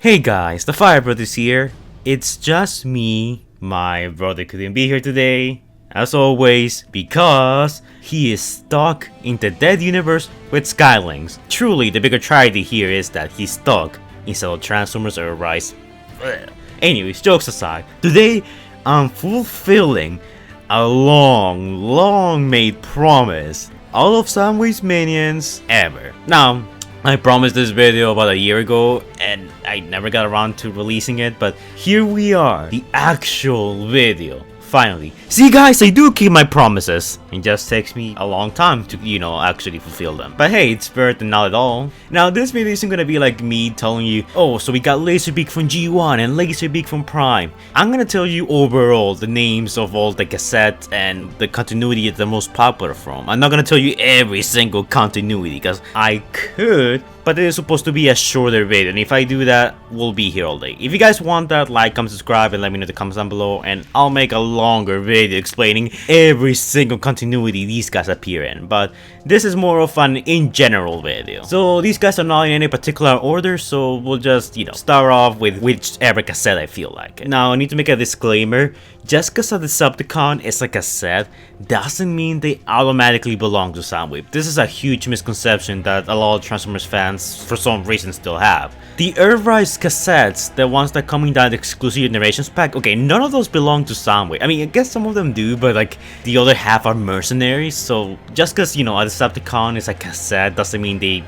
Hey guys, the Fire Brothers here. It's just me. My brother couldn't be here today, as always, because he is stuck in the dead universe with Skylings. Truly, the bigger tragedy here is that he's stuck instead of Transformers or Rise. Anyways, jokes aside, today I'm fulfilling a long made promise. All of Soundwave's minions ever. Now, I promised this video about a year ago and I never got around to releasing it, but here we are, the actual video. Finally. See guys, I do keep my promises. It just takes me a long time to, actually fulfill them. But hey, it's better than not at all. Now this video isn't gonna be like me telling you, oh, so we got Laserbeak from G1 and Laserbeak from Prime. I'm gonna tell you overall the names of all the cassettes and the continuity it's the most popular from. I'm not gonna tell you every single continuity because I could, but it is supposed to be a shorter video, and if I do that, we'll be here all day. If you guys want that, like, comment, subscribe, and let me know in the comments down below, and I'll make a longer video explaining every single continuity these guys appear in, but this is more of an in general video. So these guys are not in any particular order, so we'll just, start off with whichever cassette I feel like. Now, I need to make a disclaimer. Just because a Decepticon is a cassette doesn't mean they automatically belong to Soundwave. This is a huge misconception that a lot of Transformers fans for some reason still have. The Earthrise cassettes, the ones that come in that exclusive Generations pack, okay, none of those belong to Soundwave. I mean, I guess some of them do, but like the other half are mercenaries, so just because, a Decepticon is a cassette doesn't mean they,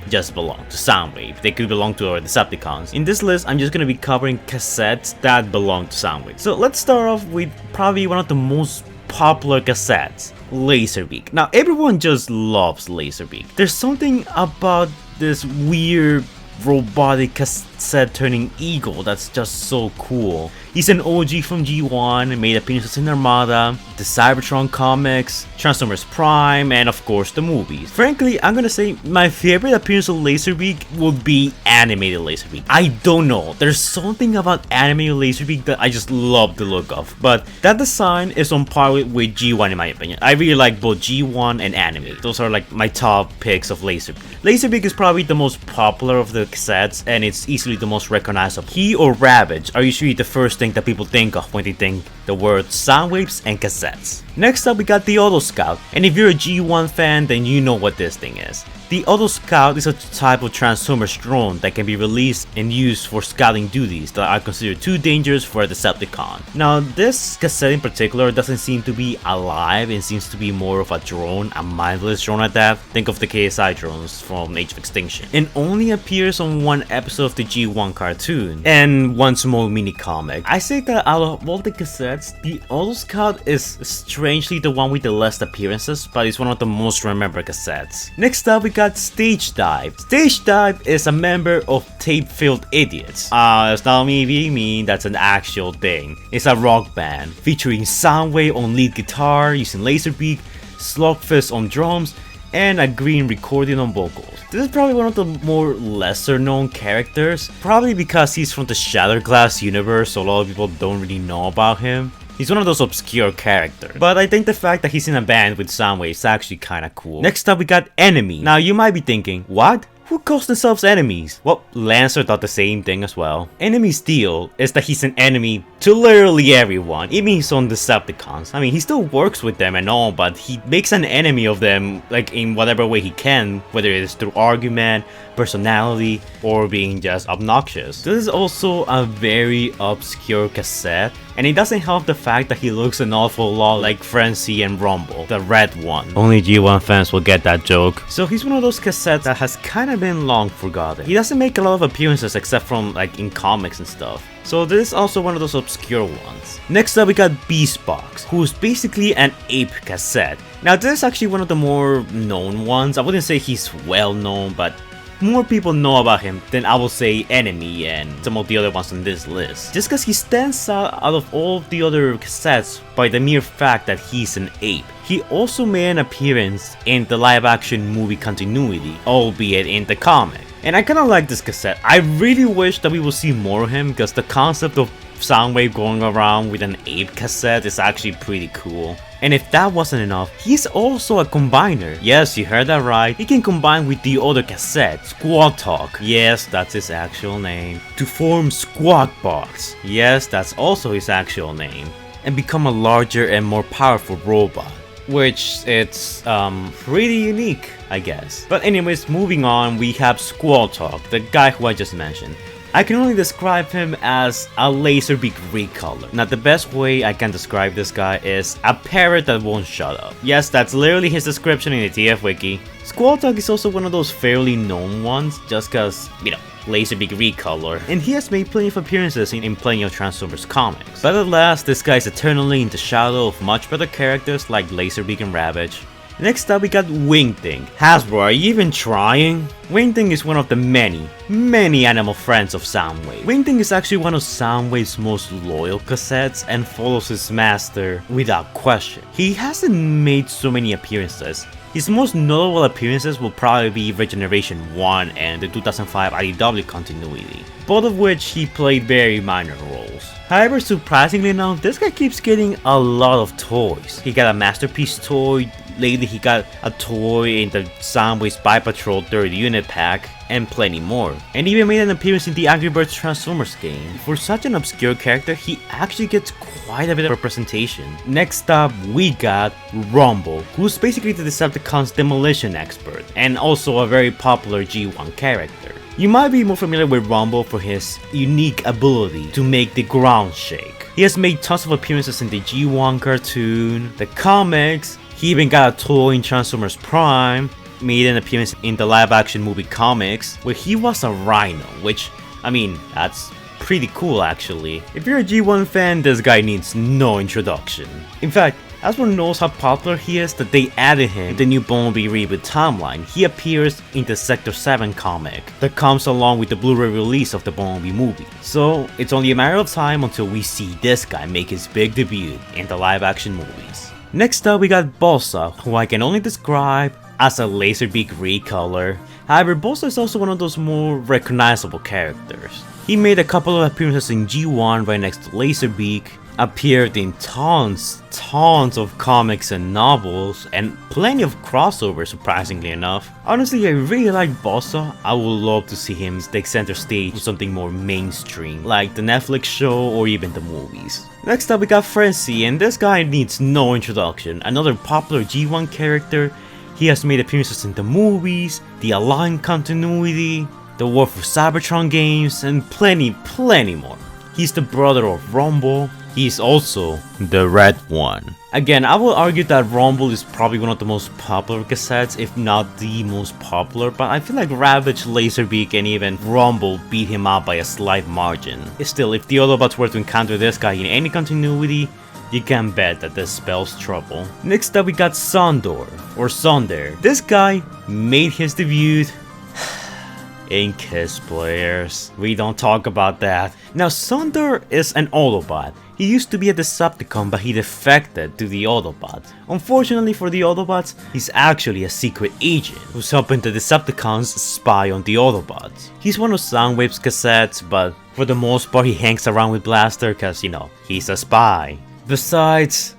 just belong to Soundwave. They could belong to other Decepticons. In this list, I'm just going to be covering cassettes that belong to Soundwave. So let's start off with probably one of the most popular cassettes, Laserbeak. Now everyone just loves Laserbeak. There's something about this weird robotic cassette turning eagle that's just so cool. He's an OG from G1, made appearances in Armada, the Cybertron comics, Transformers Prime, and of course the movies. Frankly, I'm gonna say my favorite appearance of Laserbeak would be animated Laserbeak. I don't know, there's something about animated Laserbeak that I just love the look of, but that design is on par with G1 in my opinion. I really like both G1 and animated. Those are like my top picks of Laserbeak. Laserbeak is probably the most popular of the cassettes, and it's easily the most recognizable. He or Ravage are usually the first thing that people think of when they think the word Soundwaves and cassettes. Next up, we got the Autoscout, and if you're a G1 fan, then you know what this thing is. The Autoscout is a type of Transformers drone that can be released and used for scouting duties that are considered too dangerous for a Decepticon. Now, this cassette in particular doesn't seem to be alive and seems to be more of a drone, a mindless drone at that. Think of the KSI drones from Age of Extinction. And only appears on one episode of the G1 cartoon and one small mini comic. I say that out of all the cassettes, the Autoscout is strangely the one with the least appearances, but it's one of the most remembered cassettes. Next up, we got Stage Dive. Stage Dive is a member of Tape-Filled Idiots. It's not me being mean, that's an actual thing. It's a rock band featuring Soundwave on lead guitar, using Laserbeak, Slugfist on drums, and a green recording on vocals. This is probably one of the more lesser known characters, probably because he's from the Shatterglass universe, so a lot of people don't really know about him. He's one of those obscure characters, but I think the fact that he's in a band with Soundwave is actually kinda cool. Next up, we got Enemy. Now you might be thinking, what? Who calls themselves enemies? Well, Lancer thought the same thing as well. Enemy's deal is that he's an enemy to literally everyone, even his own Decepticons. I mean, he still works with them and all, but he makes an enemy of them, like in whatever way he can, whether it is through argument, personality, or being just obnoxious. This is also a very obscure cassette, and it doesn't help the fact that he looks an awful lot like Frency and Rumble, the red one. Only G1 fans will get that joke. So he's one of those cassettes that has kind of been long forgotten. He doesn't make a lot of appearances except from like in comics and stuff. So this is also one of those obscure ones. Next up, we got Beastbox, who's basically an ape cassette. Now this is actually one of the more known ones. I wouldn't say he's well known, but more people know about him than I will say Enemy and some of the other ones on this list. Just because he stands out of all of the other cassettes by the mere fact that he's an ape. He also made an appearance in the live action movie continuity, albeit in the comic. And I kinda like this cassette. I really wish that we will see more of him, because the concept of Soundwave going around with an ape cassette is actually pretty cool. And if that wasn't enough, he's also a combiner. Yes, you heard that right. He can combine with the other cassette, Squall Talk. Yes, that's his actual name. To form Squawk Box. Yes, that's also his actual name. And become a larger and more powerful robot. Which it's pretty unique, I guess. But anyways, moving on, we have Squall Talk, the guy who I just mentioned. I can only describe him as a laser beak recolor. Now the best way I can describe this guy is a parrot that won't shut up. Yes, that's literally his description in the TF wiki. Squall Talk is also one of those fairly known ones, just cause, you know, laser beak recolor, and he has made plenty of appearances in plenty of Transformers comics. But at last, this guy is eternally in the shadow of much better characters like Laserbeak and Ravage. Next up we got Wingting. Hasbro, are you even trying? Wingting is one of the many animal friends of Soundwave. Wingting is actually one of Soundwave's most loyal cassettes and follows his master without question. He hasn't made so many appearances. His most notable appearances will probably be Regeneration 1 and the 2005 IDW continuity, both of which he played very minor roles. However, surprisingly enough, this guy keeps getting a lot of toys. He got a Masterpiece toy, lately he got a toy in the Soundwave Spy Patrol 3rd unit pack, and plenty more. And even made an appearance in the Angry Birds Transformers game. For such an obscure character, he actually gets quite a bit of representation. Next up, we got Rumble, who's basically the Decepticons demolition expert, and also a very popular G1 character. You might be more familiar with Rumble for his unique ability to make the ground shake. He has made tons of appearances in the G1 cartoon, the comics, he even got a toy in Transformers Prime, made an appearance in the live action movie comics, where he was a rhino, which, I mean, that's pretty cool actually. If you're a G1 fan, this guy needs no introduction. In fact, Hasbro knows how popular he is that they added him in the new Bumblebee reboot timeline. He appears in the Sector 7 comic that comes along with the Blu-ray release of the Bumblebee movie. So it's only a matter of time until we see this guy make his big debut in the live action movies. Next up we got Bossa, who I can only describe as a Laserbeak recolor. However, Bossa is also one of those more recognizable characters. He made a couple of appearances in G1 right next to Laserbeak, appeared in tons of comics and novels, and plenty of crossovers surprisingly enough. Honestly, I really like Bossa. I would love to see him take center stage with something more mainstream, like the Netflix show or even the movies. Next up we got Frency, and this guy needs no introduction. Another popular G1 character. He has made appearances in the movies, the Align continuity, the War for Cybertron games, and plenty more. He's the brother of Rumble. He's also the red one. Again, I will argue that Rumble is probably one of the most popular cassettes, if not the most popular, but I feel like Ravage, Laserbeak, and even Rumble beat him out by a slight margin. Still, if the Autobots were to encounter this guy in any continuity, you can bet that this spells trouble. Next up we got Sonder, or Sonder. This guy made his debut in Kiss Players. We don't talk about that. Now Sonder is an Autobot. He used to be a Decepticon, but he defected to the Autobots. Unfortunately for the Autobots, he's actually a secret agent who's helping the Decepticons spy on the Autobots. He's one of Soundwave's cassettes, but for the most part he hangs around with Blaster cause, you know, he's a spy. Besides,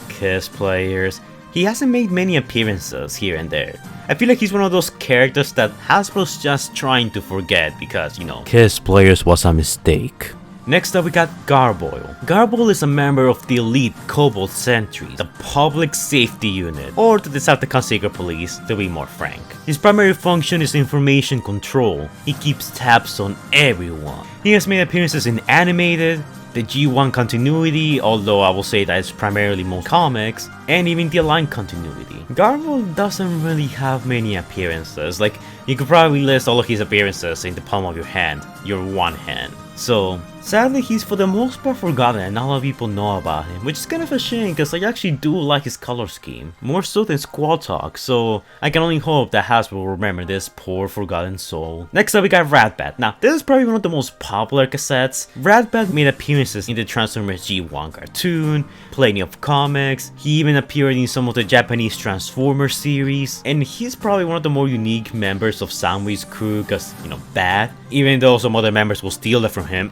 Kiss Players, he hasn't made many appearances here and there. I feel like he's one of those characters that Hasbro's just trying to forget because, you know, Kiss Players was a mistake. Next up we got Garbol. Garbol is a member of the elite Cobalt Sentries, the public safety unit, or the Decepticon Secret Police to be more frank. His primary function is information control. He keeps tabs on everyone. He has made appearances in animated, the G1 continuity, although I will say that it's primarily more comics, and even the Align continuity. Garbol doesn't really have many appearances. Like, you could probably list all of his appearances in the palm of your hand, your one hand. So, sadly he's for the most part forgotten and not a lot of people know about him, which is kind of a shame because I actually do like his color scheme, more so than Squall Talk, so I can only hope that Hasbro will remember this poor forgotten soul. Next up we got Ratbag. Now this is probably one of the most popular cassettes. Ratbag made appearances in the Transformers G1 cartoon, plenty of comics, he even appeared in some of the Japanese Transformers series, and he's probably one of the more unique members of Soundwave's crew because, you know, bad. Even though some other members will steal it from him,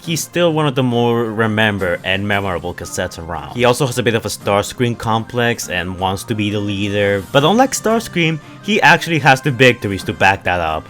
he's still one of the more remembered and memorable cassettes around. He also has a bit of a Starscream complex and wants to be the leader, but unlike Starscream, he actually has the victories to back that up.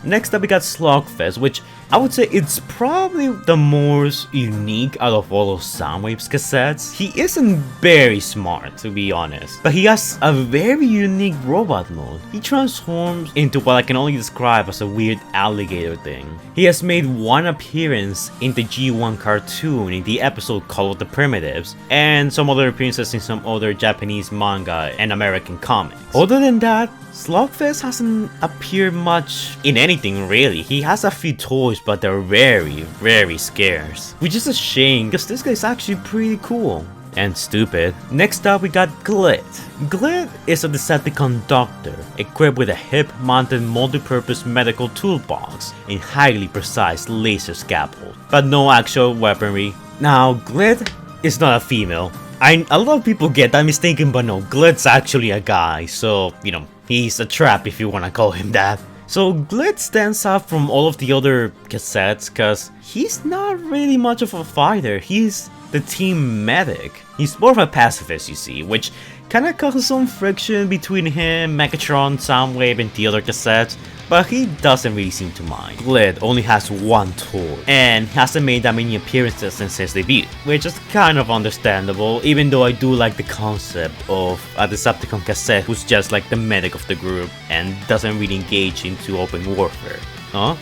Next up we got Slugfest, which I would say it's probably the most unique out of all of Soundwave's cassettes. He isn't very smart, to be honest, but he has a very unique robot mode. He transforms into what I can only describe as a weird alligator thing. He has made one appearance in the G1 cartoon in the episode called The Primitives, and some other appearances in some other Japanese manga and American comics. Other than that, Slugfest hasn't appeared much in anything really. He has a few toys, but they're very scarce. Which is a shame, because this guy's actually pretty cool. And stupid. Next up we got Glid. Glid is a Decepticon doctor, equipped with a hip-mounted multi-purpose medical toolbox and highly precise laser scalpel, but no actual weaponry. Now, Glid is not a female. A lot of people get that mistaken, but no, Glid's actually a guy, so, you know, he's a trap if you wanna call him that. So Glid stands out from all of the other cassettes because he's not really much of a fighter. He's the team medic. He's more of a pacifist, you see, which kinda causes some friction between him, Megatron, Soundwave, and the other cassettes, but he doesn't really seem to mind. Glid only has one toy, and hasn't made that many appearances since his debut, which is kind of understandable, even though I do like the concept of a Decepticon cassette who's just like the medic of the group, and doesn't really engage into open warfare. Huh?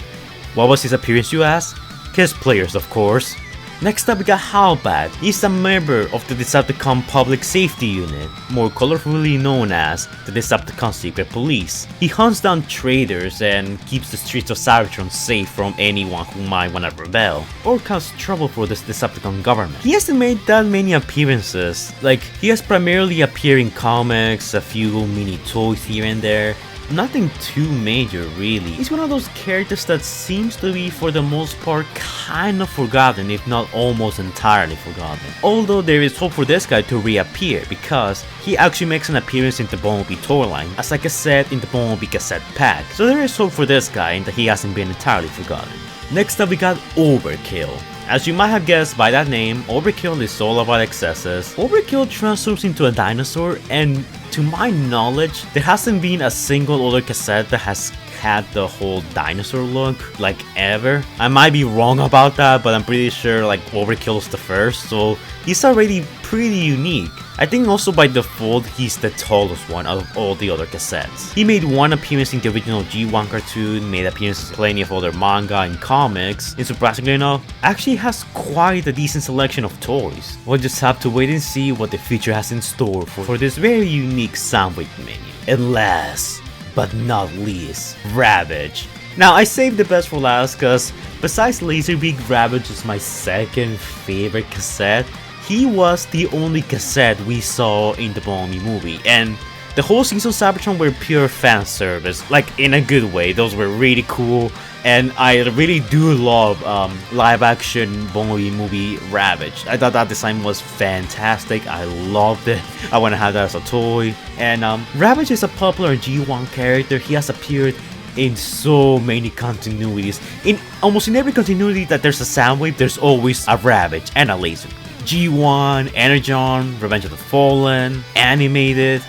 What was his appearance, you ask? Kiss players, of course. Next up we got Halbat. He's a member of the Decepticon Public Safety Unit, more colorfully known as the Decepticon Secret Police. He hunts down traitors and keeps the streets of Cybertron safe from anyone who might wanna rebel or cause trouble for this Decepticon government. He hasn't made that many appearances. Like, he has primarily appeared in comics, a few mini toys here and there. Nothing too major really. He's one of those characters that seems to be for the most part kind of forgotten, if not almost entirely forgotten. Although there is hope for this guy to reappear because he actually makes an appearance in the Bumblebee toy line as a cassette in the Bumblebee cassette pack. So there is hope for this guy and that he hasn't been entirely forgotten. Next up we got Overkill. As you might have guessed by that name, Overkill is all about excesses. Overkill transforms into a dinosaur, and to my knowledge, there hasn't been a single other cassette that has had the whole dinosaur look, like, ever. I might be wrong about that, but I'm pretty sure like Overkill is the first, so he's already pretty unique. I think also by default, he's the tallest one out of all the other cassettes. He made one appearance in the original G1 cartoon, made appearances in plenty of other manga and comics, and surprisingly enough, actually has quite a decent selection of toys. We'll just have to wait and see what the future has in store for this very unique Soundwave menu. And last but not least, Ravage. Now, I saved the best for last because besides Laserbeak, Ravage is my second favorite cassette. He was the only cassette we saw in the Bumblebee movie, and the whole season of Cybertron were pure fan service, like in a good way. Those were really cool, and I really do love live action Bumblebee movie Ravage. I thought that design was fantastic. I loved it. I want to have that as a toy. And Ravage is a popular G1 character. He has appeared in so many continuities. In almost in every continuity that there's a Soundwave, there's always a Ravage and a Laser. G1, Energon, Revenge of the Fallen, Animated.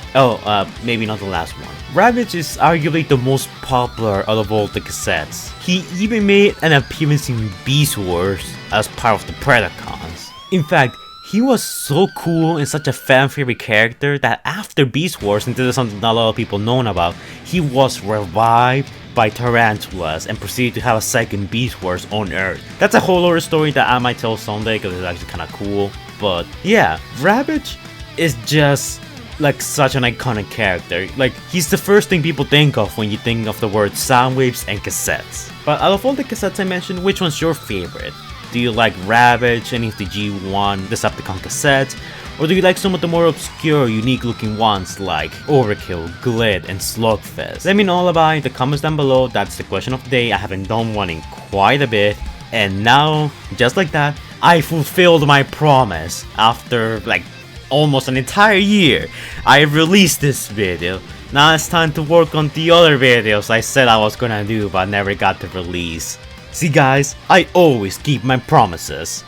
Maybe not the last one. Ravage is arguably the most popular out of all the cassettes. He even made an appearance in Beast Wars as part of the Predacons. In fact, he was so cool and such a fan favorite character that after Beast Wars, and this is something not a lot of people know about, he was revived by tarantulas and proceeded to have a second Beast Wars on Earth. That's a whole other story that I might tell someday because it's actually kind of cool. But yeah, Ravage is just like such an iconic character. Like, he's the first thing people think of when you think of the word Soundwaves and cassettes. But out of all the cassettes I mentioned, which one's your favorite? Do you like Ravage, any of the G1 Decepticon cassettes? Or do you like some of the more obscure, unique looking ones like Overkill, Glid, and Slugfest? Let me know all about it in the comments down below. That's the question of the day. I haven't done one in quite a bit. And now, just like that, I fulfilled my promise. After like almost an entire year, I released this video. Now it's time to work on the other videos I said I was gonna do but never got to release. See guys, I always keep my promises.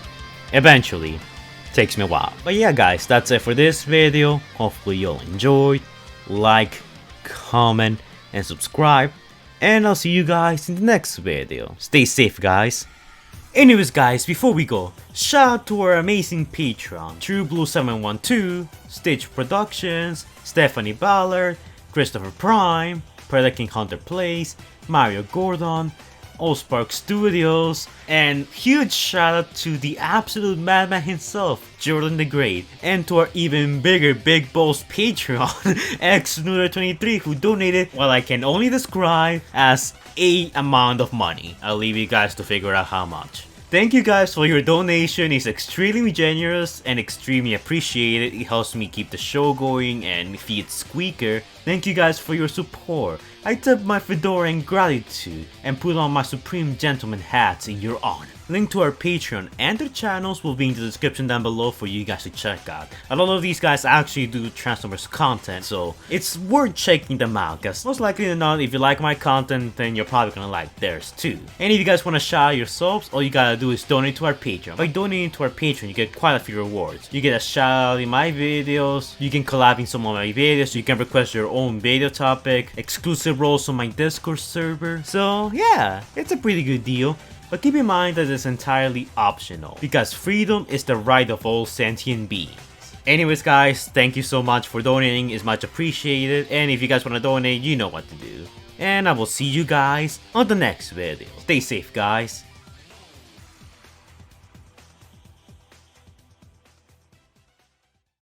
Eventually. Takes me a while. But yeah guys, that's it for this video. Hopefully you'll enjoy. Like, comment, and subscribe. And I'll see you guys in the next video. Stay safe guys. Anyways guys, before we go, shout out to our amazing Patreon, TrueBlue712, Stitch Productions, Stephanie Ballard, Christopher Prime, Predator King Hunter Plays, Mario Gordon, Allspark Studios, and huge shout out to the absolute madman himself, Jordan the Great, and to our even bigger Big Balls Patreon, XNooner23, who donated what I can only describe as a amount of money. I'll leave you guys to figure out how much. Thank you guys for your donation. It's extremely generous and extremely appreciated. It helps me keep the show going and feed Squeaker. Thank you guys for your support. I tip my fedora in gratitude and put on my Supreme Gentleman hats in your honor. Link to our Patreon and their channels will be in the description down below for you guys to check out. A lot of these guys actually do Transformers content, so it's worth checking them out, because most likely than not, if you like my content, then you're probably gonna like theirs too. And if you guys wanna shout out yourselves, all you gotta do is donate to our Patreon. By donating to our Patreon, you get quite a few rewards. You get a shout out in my videos, you can collab in some of my videos, you can request your own video topic, exclusive roles on my Discord server. So yeah, it's a pretty good deal. But keep in mind that it's entirely optional, because freedom is the right of all sentient beings. Anyways guys, thank you so much for donating, it's much appreciated, and if you guys want to donate, you know what to do. And I will see you guys on the next video. Stay safe guys.